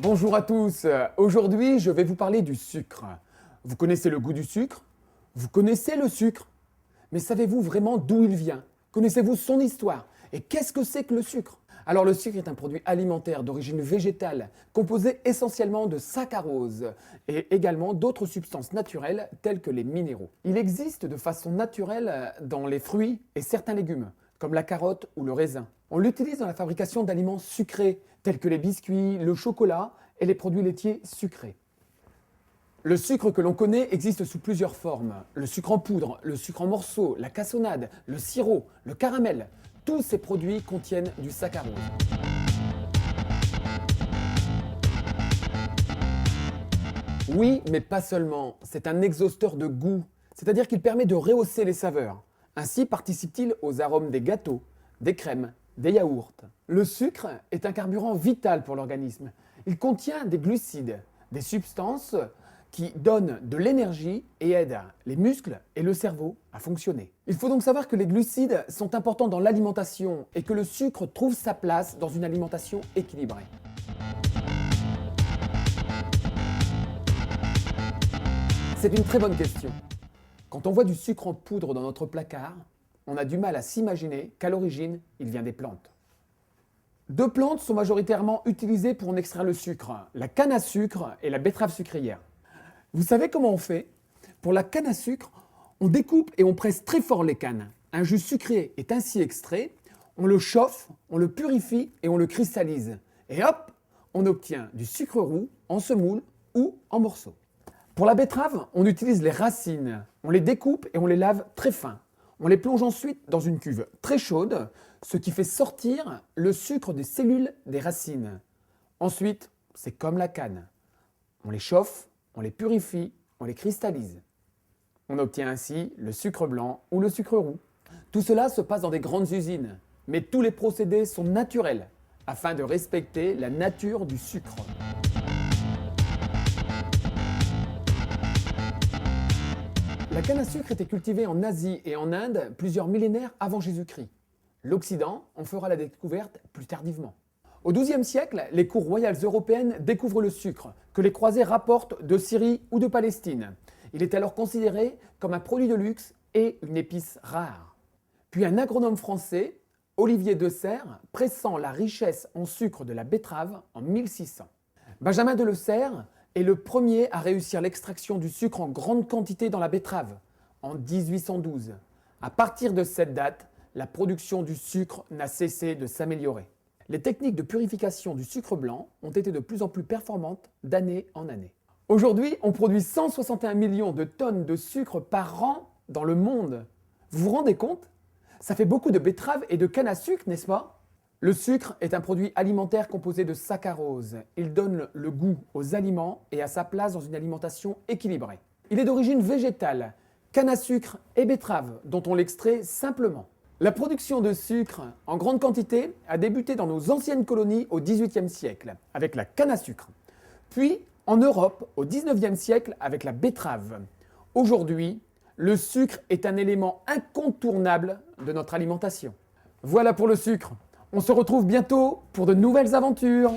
Bonjour à tous, aujourd'hui je vais vous parler du sucre. Vous connaissez le goût du sucre? Vous connaissez le sucre? Mais savez-vous vraiment d'où il vient? Connaissez-vous son histoire? Et qu'est-ce que c'est que le sucre? Alors le sucre est un produit alimentaire d'origine végétale, composé essentiellement de saccharose et également d'autres substances naturelles telles que les minéraux. Il existe de façon naturelle dans les fruits et certains légumes, comme la carotte ou le raisin. On l'utilise dans la fabrication d'aliments sucrés, tels que les biscuits, le chocolat et les produits laitiers sucrés. Le sucre que l'on connaît existe sous plusieurs formes. Le sucre en poudre, le sucre en morceaux, la cassonade, le sirop, le caramel. Tous ces produits contiennent du saccharose. Oui, mais pas seulement. C'est un exhausteur de goût, c'est-à-dire qu'il permet de rehausser les saveurs. Ainsi participe-t-il aux arômes des gâteaux, des crèmes, des yaourts. Le sucre est un carburant vital pour l'organisme. Il contient des glucides, des substances qui donnent de l'énergie et aident les muscles et le cerveau à fonctionner. Il faut donc savoir que les glucides sont importants dans l'alimentation et que le sucre trouve sa place dans une alimentation équilibrée. C'est une très bonne question. Quand on voit du sucre en poudre dans notre placard, on a du mal à s'imaginer qu'à l'origine, il vient des plantes. Deux plantes sont majoritairement utilisées pour en extraire le sucre, la canne à sucre et la betterave sucrière. Vous savez comment on fait? Pour la canne à sucre, on découpe et on presse très fort les cannes. Un jus sucré est ainsi extrait, on le chauffe, on le purifie et on le cristallise. Et hop, on obtient du sucre roux en semoule ou en morceaux. Pour la betterave, on utilise les racines. On les découpe et on les lave très fins. On les plonge ensuite dans une cuve très chaude, ce qui fait sortir le sucre des cellules des racines. Ensuite, c'est comme la canne. On les chauffe, on les purifie, on les cristallise. On obtient ainsi le sucre blanc ou le sucre roux. Tout cela se passe dans des grandes usines, mais tous les procédés sont naturels afin de respecter la nature du sucre. La canne à sucre était cultivée en Asie et en Inde plusieurs millénaires avant Jésus-Christ. L'Occident en fera la découverte plus tardivement. Au XIIe siècle, les cours royales européennes découvrent le sucre, que les croisés rapportent de Syrie ou de Palestine. Il est alors considéré comme un produit de luxe et une épice rare. Puis un agronome français, Olivier de Serres, pressent la richesse en sucre de la betterave en 1600. Benjamin de Lesserre est le premier à réussir l'extraction du sucre en grande quantité dans la betterave, en 1812. À partir de cette date, la production du sucre n'a cessé de s'améliorer. Les techniques de purification du sucre blanc ont été de plus en plus performantes d'année en année. Aujourd'hui, on produit 161 millions de tonnes de sucre par an dans le monde. Vous vous rendez compte? Ça fait beaucoup de betteraves et de canne à sucre, n'est-ce pas? Le sucre est un produit alimentaire composé de saccharose. Il donne le goût aux aliments et a sa place dans une alimentation équilibrée. Il est d'origine végétale, canne à sucre et betterave, dont on l'extrait simplement. La production de sucre en grande quantité a débuté dans nos anciennes colonies au XVIIIe siècle, avec la canne à sucre. Puis en Europe au XIXe siècle avec la betterave. Aujourd'hui, le sucre est un élément incontournable de notre alimentation. Voilà pour le sucre. On se retrouve bientôt pour de nouvelles aventures.